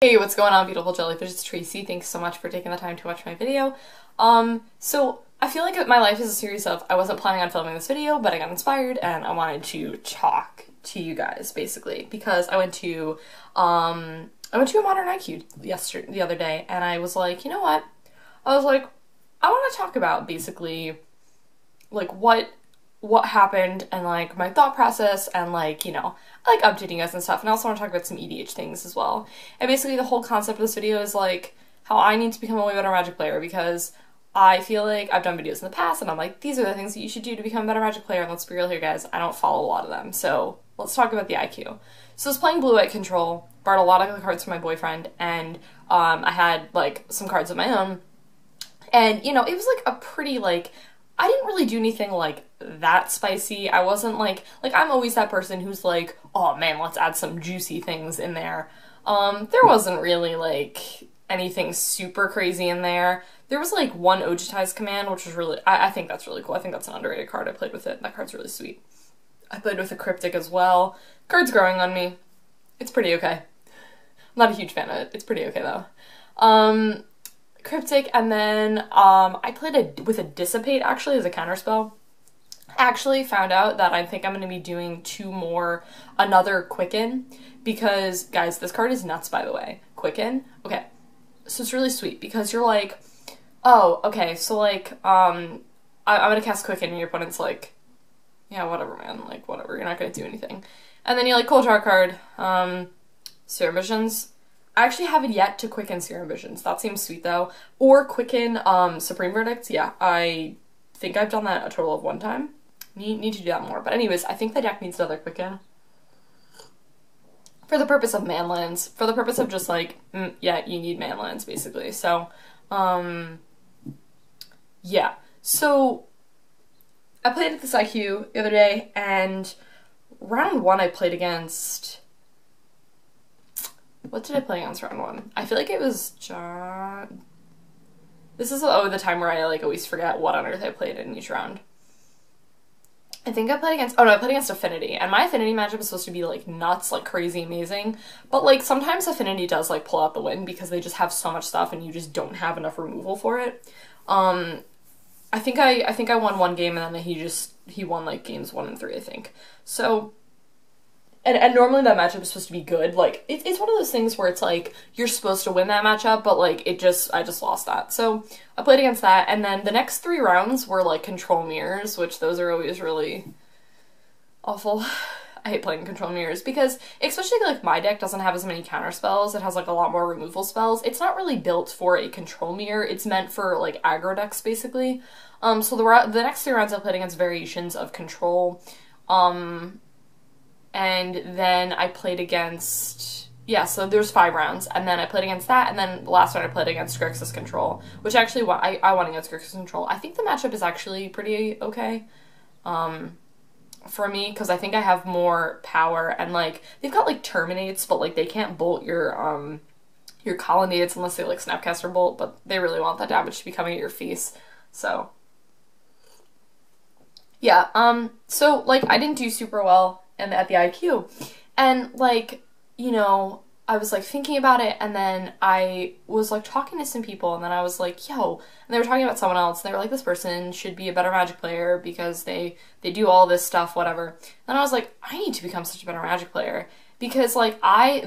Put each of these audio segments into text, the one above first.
Hey, what's going on, beautiful jellyfish? It's Tracy. Thanks so much for taking the time to watch my video. So I feel like my life is a series of, I wasn't planning on filming this video, but I got inspired and I wanted to talk to you guys, basically, because I went to a Modern IQ the other day, and I was like, you know what? I was like, I want to talk about, basically, like, what happened and like my thought process and like, you know, I like updating you guys and stuff, and I also want to talk about some EDH things as well. And basically the whole concept of this video is like how I need to become a way better Magic player, because I feel like I've done videos in the past and I'm like, these are the things that you should do to become a better Magic player, and let's be real here, guys, I don't follow a lot of them. So let's talk about the IQ. So I was playing Blue-White Control, borrowed a lot of the cards from my boyfriend, and I had like some cards of my own, and you know, it was like a pretty like, I didn't really do anything like that spicy. I wasn't like I'm always that person who's like, oh man, let's add some juicy things in there. There wasn't really like anything super crazy in there. There was like one Ojutize command, which was really, I think that's really cool. I think that's an underrated card. I played with it. That card's really sweet. I played with a Cryptic as well. Card's growing on me. It's pretty okay. I'm not a huge fan of it. It's pretty okay though. Cryptic, and then I played with a Dissipate actually as a counterspell. Actually found out that I think I'm going to be doing another Quicken, because guys, this card is nuts, by the way. Quicken, okay, so it's really sweet because you're like, oh, okay, so like I'm gonna cast Quicken and your opponent's like, yeah, whatever, man, like whatever, you're not gonna do anything, and then you like cold draw a card, Serum Visions. I actually haven't yet to Quicken Serum Visions. That seems sweet though. Or Quicken Supreme Verdict. Yeah, I think I've done that a total of one time. Need to do that more. But anyways, I think the deck needs another Quicken. For the purpose of manlands. For the purpose of just like, yeah, you need manlands basically. So, yeah. So, I played at this IQ the other day, and round one I played against... What did I play against round one? I feel like it was John... This is the time where I like always forget what on earth I played in each round. I think I played against... Oh no, I played against Affinity. And my Affinity matchup is supposed to be like nuts, like crazy amazing. But like sometimes Affinity does like pull out the win because they just have so much stuff and you just don't have enough removal for it. I think I won one game, and then he won like games 1 and 3, I think. So... And normally that matchup is supposed to be good. Like, it's one of those things where it's like, you're supposed to win that matchup, but like, I just lost that. So, I played against that, and then the next 3 rounds were like Control Mirrors, which those are always really awful. I hate playing Control Mirrors, because, especially like my deck doesn't have as many counter spells, it has like a lot more removal spells. It's not really built for a Control Mirror, it's meant for like aggro decks, basically. So the next 3 rounds I played against variations of Control, and then I played against, yeah, so there's 5 rounds, and then I played against that, and then the last one I played against Grixis Control, which actually I won against Grixis Control. I think the matchup is actually pretty okay, for me, because I think I have more power, and like, they've got like Terminates, but like, they can't bolt your Colonnades unless they like Snapcaster Bolt, but they really want that damage to be coming at your face, so. Yeah, so like, I didn't do super well at the IQ, and like, you know, I was like thinking about it, and then I was like talking to some people, and then I was like, yo, and they were talking about someone else, and they were like, this person should be a better Magic player because they do all this stuff, whatever. And I was like, I need to become such a better Magic player, because like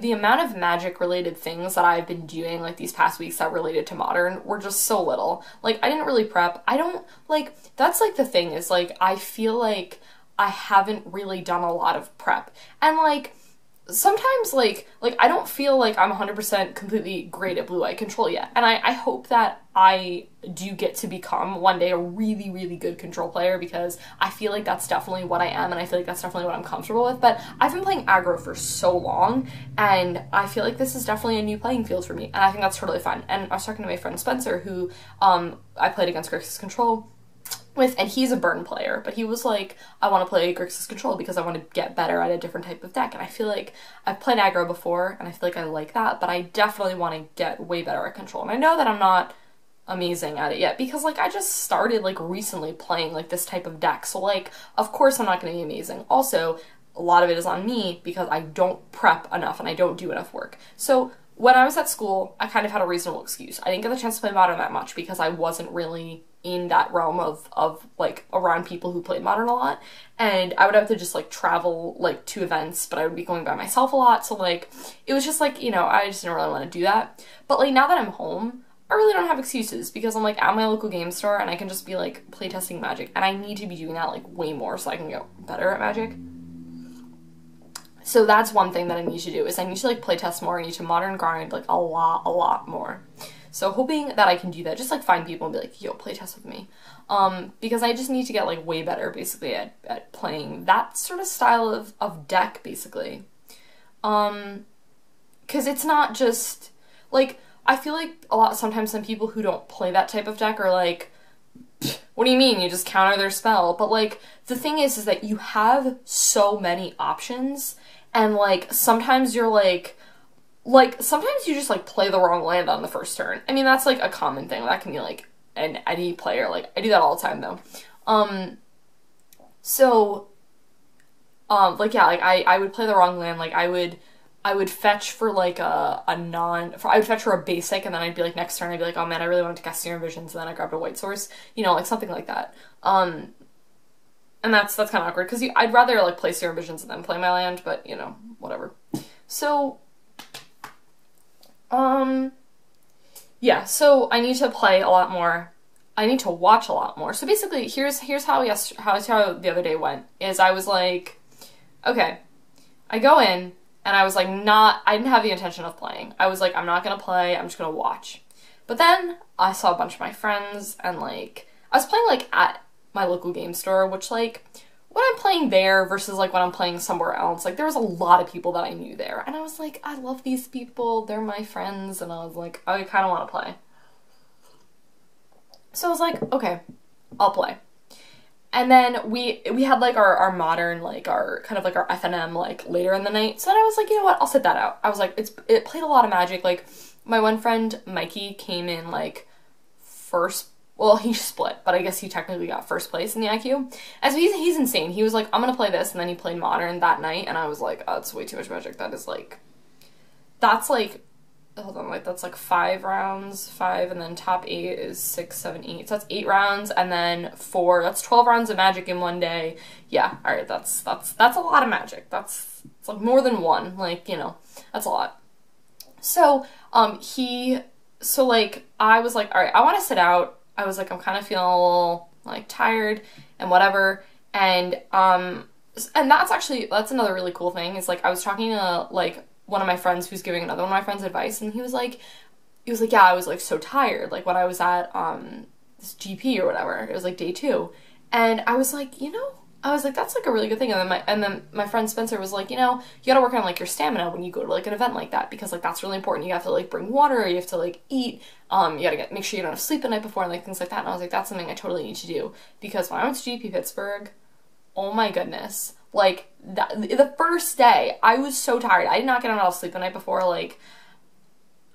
the amount of Magic related things that I've been doing like these past weeks that related to Modern were just so little. Like, I didn't really prep. I don't, like, that's like the thing is like, I feel like I haven't really done a lot of prep, and like sometimes like I don't feel like I'm 100% completely great at Blue-White Control yet, and I hope that I do get to become one day a really, really good Control player, because I feel like that's definitely what I am, and I feel like that's definitely what I'm comfortable with. But I've been playing aggro for so long, and I feel like this is definitely a new playing field for me, and I think that's totally fun. And I was talking to my friend Spencer, who I played against Grixis Control with, and he's a burn player, but he was like, I want to play Grixis Control because I want to get better at a different type of deck, and I feel like I've played aggro before, and I feel like I like that, but I definitely want to get way better at Control, and I know that I'm not amazing at it yet, because like I just started like recently playing like this type of deck, so like of course I'm not going to be amazing. Also, a lot of it is on me because I don't prep enough and I don't do enough work. So when I was at school, I kind of had a reasonable excuse. I didn't get the chance to play Modern that much because I wasn't really in that realm of like around people who played Modern a lot, and I would have to just like travel like to events, but I would be going by myself a lot, so like it was just like, you know, I just didn't really want to do that. But like now that I'm home, I really don't have excuses because I'm like at my local game store and I can just be like playtesting Magic, and I need to be doing that like way more so I can get better at Magic. So that's one thing that I need to do, is I need to like playtest more. I need to Modern grind like a lot more. So hoping that I can do that, just like find people and be like, yo, playtest with me. Because I just need to get like way better basically at playing that sort of style of deck basically. Cause it's not just like, I feel like sometimes some people who don't play that type of deck are like, what do you mean? You just counter their spell. But like, the thing is that you have so many options, and like, sometimes you're like, sometimes you just like play the wrong land on the first turn. I mean, that's like a common thing. That can be like any player. Like, I do that all the time though. Like, yeah, like I would play the wrong land. Like, I would fetch for like I would fetch for a basic, and then I'd be like, next turn I'd be like, oh man, I really wanted to cast Serum Visions, and then I grabbed a white source, you know, like something like that. And that's kind of awkward, because I'd rather like play Serum Visions and then play my land, but you know, whatever. So, yeah, so I need to play a lot more. I need to watch a lot more. So basically, here's how the other day went, is I was like, okay, I go in, and I was like, I didn't have the intention of playing. I was like, I'm not gonna play, I'm just gonna watch. But then I saw a bunch of my friends, and like, I was playing like at my local game store, which like, when I'm playing there versus like when I'm playing somewhere else, like there was a lot of people that I knew there. And I was like, I love these people, they're my friends, and I was like, I kind of want to play. So I was like, okay, I'll play. And then we had like our Modern, like our kind of like our FNM like later in the night. So then I was like, you know what, I'll sit that out. I was like, it played a lot of Magic. Like my one friend Mikey came in like first. Well, he split, but I guess he technically got first place in the IQ. And so he's insane. He was like, I'm gonna play this, and then he played Modern that night, and I was like, oh, that's way too much Magic. That's like, hold on, like, that's like 5 rounds, and then top 8 is 6, 7, 8. So that's 8 rounds, and then 4, that's 12 rounds of Magic in one day. Yeah, alright, that's a lot of Magic. It's like more than one, like, you know, that's a lot. So, like, I was like, alright, I want to sit out. I was like, I'm kind of feeling a little, like, tired and whatever, and that's another really cool thing, is, like, I was talking to, like, one of my friends who's giving another one of my friends advice, and he was like, yeah, I was, like, so tired, like, when I was at, this GP or whatever, it was, like, day 2, and I was like, you know, I was like, that's, like, a really good thing, and then my friend Spencer was like, you know, you gotta work on, like, your stamina when you go to, like, an event like that, because, like, that's really important. You have to, like, bring water, you have to, like, eat, you gotta make sure you don't have sleep the night before, and, like, things like that, and I was like, that's something I totally need to do, because when I went to GP Pittsburgh, oh my goodness, like, the first day, I was so tired. I did not get enough sleep the night before. Like,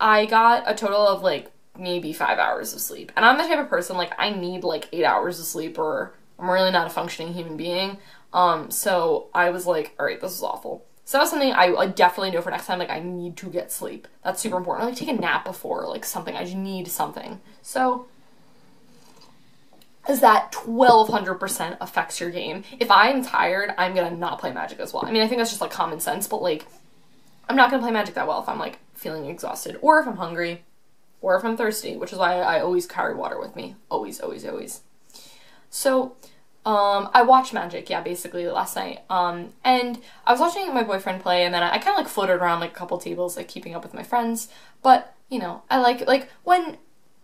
I got a total of, like, maybe 5 hours of sleep. And I'm the type of person, like, I need, like, 8 hours of sleep, or I'm really not a functioning human being. So I was like, alright, this is awful. So that was something I definitely know for next time, like, I need to get sleep. That's super important. Like, take a nap before, like, something. I just need something. So, is that 1200% affects your game. If I'm tired, I'm gonna not play Magic as well. I mean, I think that's just, like, common sense, but, like, I'm not gonna play Magic that well if I'm, like, feeling exhausted, or if I'm hungry, or if I'm thirsty, which is why I always carry water with me. Always, always, always. So, I watched Magic, yeah, basically, last night, and I was watching my boyfriend play, and then I kind of, like, floated around, like, a couple tables, like, keeping up with my friends, but, you know, I like,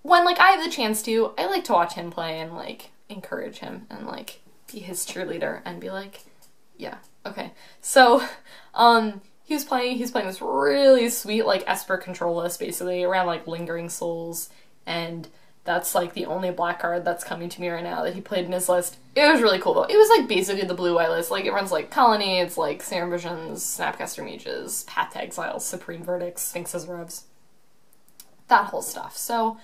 when, like, I have the chance to, I like to watch him play and, like, encourage him and, like, be his cheerleader and be like, yeah, okay. So, he's playing this really sweet, like, Esper control list, basically, around, like, Lingering Souls, and that's, like, the only black card that's coming to me right now that he played in his list. It was really cool, though. It was, like, basically the blue-white list. Like, it runs, like, Colony, it's, like, Serum Visions, Snapcaster Mages, Path to Exile, Supreme Verdicts, Sphinx's Revs, that whole stuff. So,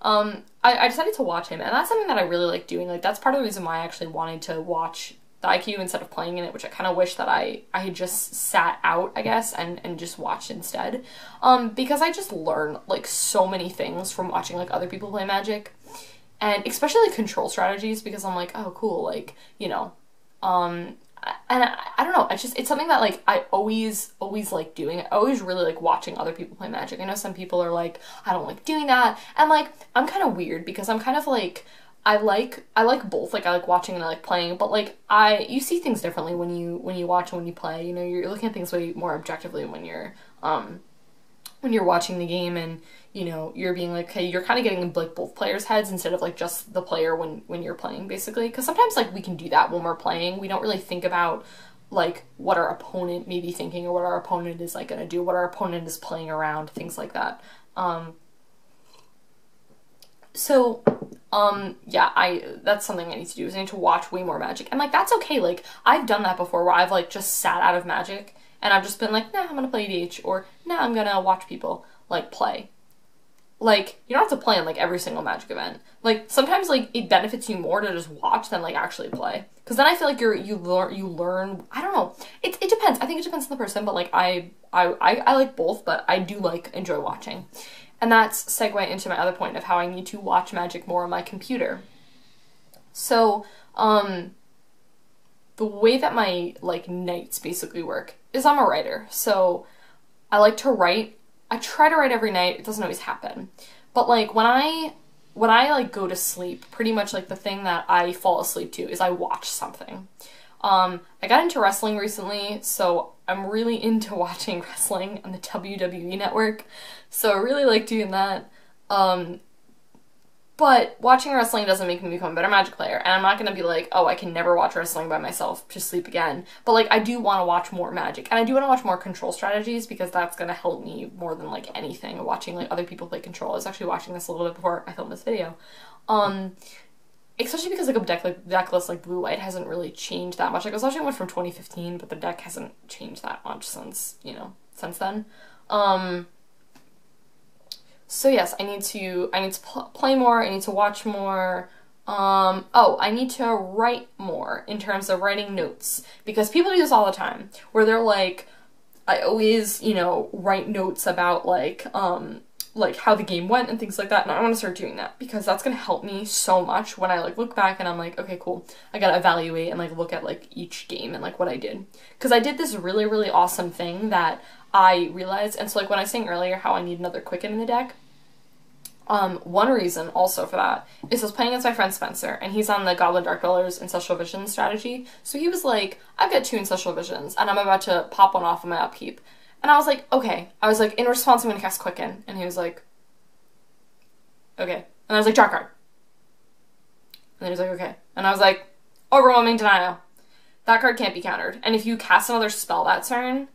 I decided to watch him, and that's something that I really like doing. Like, that's part of the reason why I actually wanted to watch the IQ instead of playing in it, which I kind of wish that I had just sat out, I guess, and just watched instead. Because I just learn like so many things from watching like other people play Magic, and especially like control strategies, because I'm like, oh cool, like, you know, and I don't know, it's something that like I always like doing. I always really like watching other people play Magic. I know some people are like, I don't like doing that, and like I'm kind of weird because I'm kind of like, I like both. Like I like watching and I like playing, but like you see things differently when you watch and when you play. You know, you're looking at things way more objectively when you're watching the game, and you know, you're being like, okay, you're kind of getting in like both players' heads instead of like just the player when you're playing, basically. Because sometimes like we can do that when we're playing. We don't really think about like what our opponent may be thinking or what our opponent is like gonna do, what our opponent is playing around, things like that. Yeah, that's something I need to do, is I need to watch way more Magic. And like that's okay. Like I've done that before where I've like just sat out of Magic and I've just been like, nah, I'm gonna play EDH, or nah, I'm gonna watch people like play. Like, you don't have to play in like every single Magic event. Like sometimes like it benefits you more to just watch than like actually play. Because then I feel like you learn. I don't know. It depends. I think it depends on the person. But like I like both, but I do like enjoy watching, and that's segue into my other point of how I need to watch Magic more on my computer. So the way that my like nights basically work is I'm a writer. So I like to write. I try to write every night. It doesn't always happen. But like when I like go to sleep, pretty much like the thing that I fall asleep to is I watch something. I got into wrestling recently, so I'm really into watching wrestling on the WWE network. So I really like doing that. But watching wrestling doesn't make me become a better Magic player, and I'm not gonna be like, oh, I can never watch wrestling by myself to sleep again. But like, I do want to watch more Magic, and I do want to watch more control strategies, because that's gonna help me more than like anything. Watching like other people play control. I was actually watching this a little bit before I filmed this video, especially because like a deck list like Blue White hasn't really changed that much. Like I was watching one from 2015, but the deck hasn't changed that much since then. So yes, I need to play more, I need to watch more, I need to write more in terms of writing notes, because people do this all the time, where they're like, I always, write notes about like how the game went and things like that, and I want to start doing that, because that's going to help me so much when I like look back and I'm like, okay, cool, I gotta evaluate and like look at like each game and like what I did, because I did this really, really awesome thing that I realized. And so like when I was saying earlier how I need another Quicken in the deck, one reason also for that is I was playing against my friend Spencer, and he's on the Goblin Dark Dwellers Ancestral Visions strategy. So he was like, I've got 2 Ancestral Visions and I'm about to pop one off of my upkeep. And I was like, okay. I was like, in response I'm gonna cast Quicken. And he was like, okay. And I was like, draw card. And then he was like, okay. And I was like, Overwhelming Denial. That card can't be countered. And if you cast another spell that turn,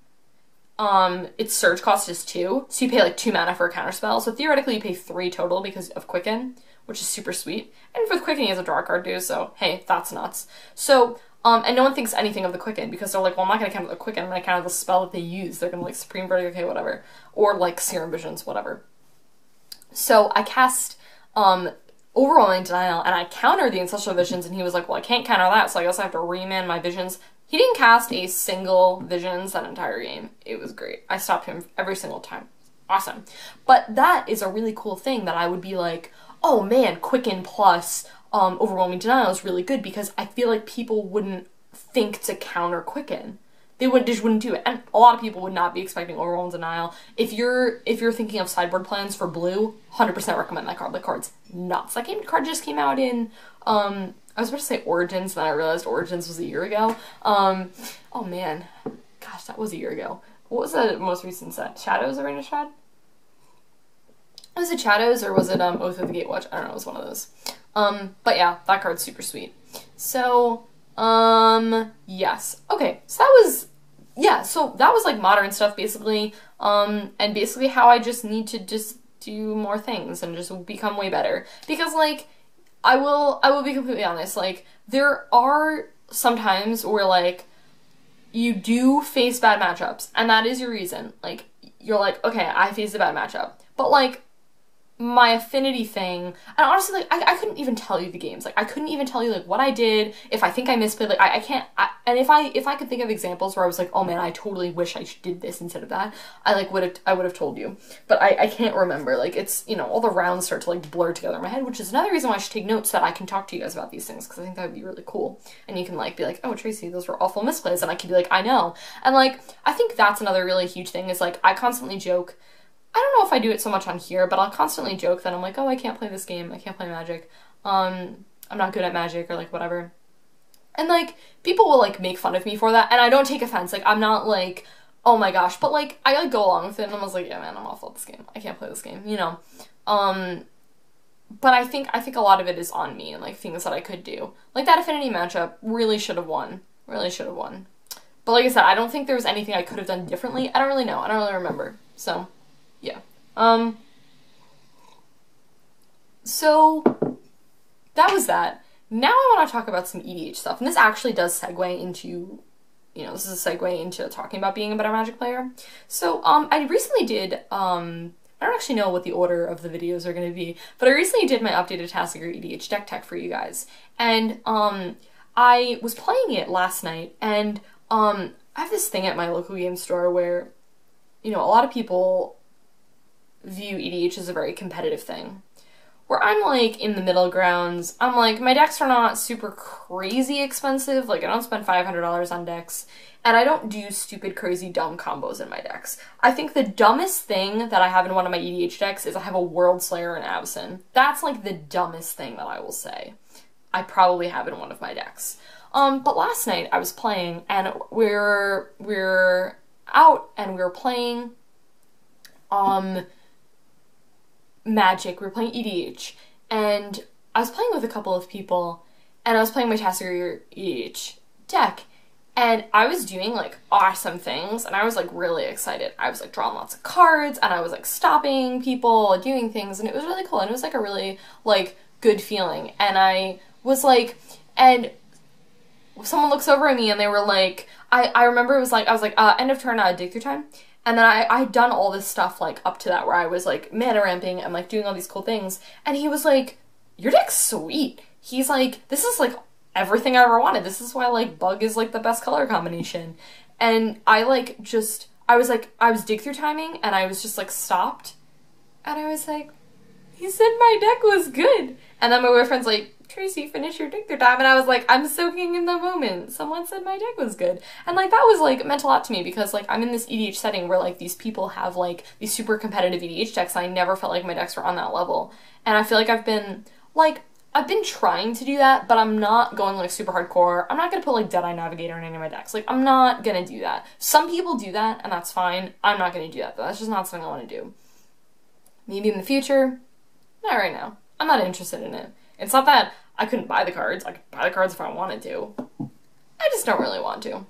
its surge cost is 2, so you pay like 2 mana for a counter spell. So theoretically you pay 3 total because of Quicken, which is super sweet. And with Quicken he has a draw card too, so hey, that's nuts. So, and no one thinks anything of the Quicken, because they're like, well, I'm not gonna counter the Quicken, I'm gonna counter the spell that they use. They're gonna like Supreme Verdict, okay, whatever. Or like Serum Visions, whatever. So I cast, Overwhelming Denial, and I countered the Ancestral Visions, and he was like, well, I can't counter that, so I guess I have to reman my Visions. He didn't cast a single Visions that entire game. It was great. I stopped him every single time. Awesome. But that is a really cool thing that I would be like, oh man, Quicken plus Overwhelming Denial is really good, because I feel like people wouldn't think to counter Quicken. They just wouldn't do it. And a lot of people would not be expecting Overwhelming Denial. If you're thinking of sideboard plans for blue, 100% recommend that card. That card's nuts. That card just came out in, I was about to say Origins, then I realized Origins was a year ago. Oh man. Gosh, that was a year ago. What was the most recent set? Shadows, Arena Shad? Was it Shadows, or was it Oath of the Gatewatch? I don't know, it was one of those. But yeah, that card's super sweet. So, yes. Okay, so that was like modern stuff, basically. And basically how I just need to just do more things and just become way better. Because, like, I will be completely honest, like, there are some times where, like, you do face bad matchups, and that is your reason. Like, you're like, okay, I faced a bad matchup. But, like, my affinity thing, and honestly, like, I couldn't even tell you the games. Like, I couldn't even tell you, like, what I did, if I think I misplayed, like, I can't, and if I could think of examples where I was like, oh man, I totally wish I did this instead of that, I would have told you. But I can't remember, like, it's, you know, all the rounds start to, like, blur together in my head, which is another reason why I should take notes so that I can talk to you guys about these things, because I think that would be really cool. And you can, like, be like, oh, Tracy, those were awful misplays, and I can be like, I know. And, like, I think that's another really huge thing, is, like, I constantly joke, I don't know if I do it so much on here, but I'll constantly joke that I'm like, oh, I can't play this game, I can't play Magic, I'm not good at Magic, or like whatever. And like, people will like make fun of me for that, and I don't take offense, like I'm not like, oh my gosh, but like, I like go along with it, and I was like, yeah man, I'm awful at this game, I can't play this game, you know. But I think a lot of it is on me, and like things that I could do. Like that Affinity matchup really should have won, really should have won. But like I said, I don't think there was anything I could have done differently, I don't really know, I don't really remember, so. Yeah. So that was that. Now I want to talk about some EDH stuff, and this actually does segue into, you know, this is a segue into talking about being a better Magic player. So, I recently did, I don't actually know what the order of the videos are going to be, but I recently did my updated Tasigur EDH deck tech for you guys, and, I was playing it last night, and, I have this thing at my local game store where, you know, a lot of people view EDH as a very competitive thing. Where I'm like in the middle grounds, I'm like, my decks are not super crazy expensive, like I don't spend $500 on decks, and I don't do stupid crazy dumb combos in my decks. I think the dumbest thing that I have in one of my EDH decks is I have a World Slayer and Avacyn. That's like the dumbest thing that I will say I probably have in one of my decks. But last night I was playing, and we're out and we were playing Magic, we were playing EDH, and I was playing with a couple of people, and I was playing my Tasigur EDH deck, and I was doing like awesome things, and I was like really excited. I was like drawing lots of cards, and I was like stopping people, doing things, and it was really cool, and it was like a really like good feeling, and I was like, and someone looks over at me and they were like, I remember it was like, I was like, end of turn, dig through time. And then I had done all this stuff, like, up to that, where I was, like, mana ramping and, like, doing all these cool things. And he was like, your deck's sweet. He's like, this is, like, everything I ever wanted. This is why, like, Bug is, like, the best color combination. And I, like, just, I was dig through timing, and I was just, like, stopped. And I was like, he said my deck was good. And then my boyfriend's like, Tracy, finish your dig through time. And I was like, I'm soaking in the moment. Someone said my deck was good. And like, that was like, meant a lot to me, because like, I'm in this EDH setting where like, these people have like, these super competitive EDH decks, and I never felt like my decks were on that level. And I feel like I've been trying to do that, but I'm not going like super hardcore. I'm not gonna put like Deadeye Navigator in any of my decks. Like, I'm not gonna do that. Some people do that, and that's fine. I'm not gonna do that, though. That's just not something I want to do. Maybe in the future. Not right now. I'm not interested in it. It's not that I couldn't buy the cards. I could buy the cards if I wanted to. I just don't really want to.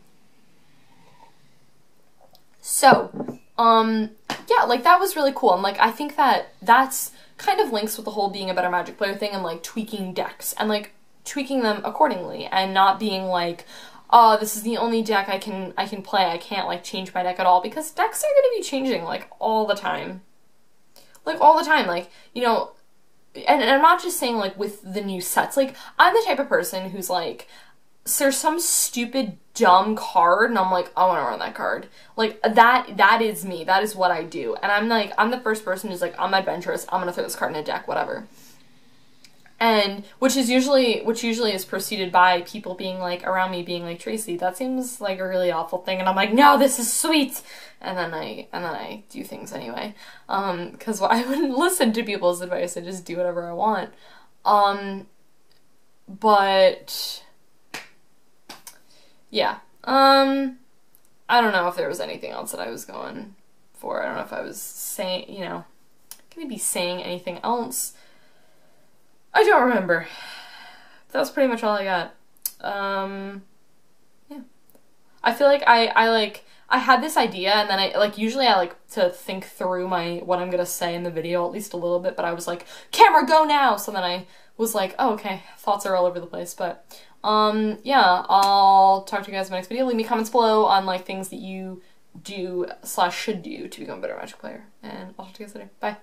So, yeah, like, that was really cool. And, like, I think that that's kind of links with the whole being a better Magic player thing, and, like, tweaking decks. And, like, tweaking them accordingly. And not being like, oh, this is the only deck I can play. I can't, like, change my deck at all. Because decks are gonna be changing, like, all the time. Like, all the time. Like, you know, and I'm not just saying, like, with the new sets. Like, I'm the type of person who's, like, there's some stupid, dumb card, and I'm like, I want to run that card. Like, that is me. That is what I do. And I'm, like, I'm the first person who's, like, I'm adventurous. I'm gonna throw this card in a deck, whatever. And, which usually is preceded by people being, like, around me being like, Tracy, that seems like a really awful thing. And I'm like, no, this is sweet! And then I do things anyway. Because I wouldn't listen to people's advice, I just do whatever I want. But, yeah. I don't know if there was anything else that I was going for. I don't know if I was saying, you know, gonna be saying anything else. I don't remember. That was pretty much all I got. Yeah. I feel like I had this idea, and then usually I like to think through what I'm gonna say in the video at least a little bit, but I was like, camera, go now! So then I was like, oh, okay, thoughts are all over the place, but, yeah, I'll talk to you guys in my next video. Leave me comments below on, like, things that you do/should do to become a better Magic player, and I'll talk to you guys later. Bye.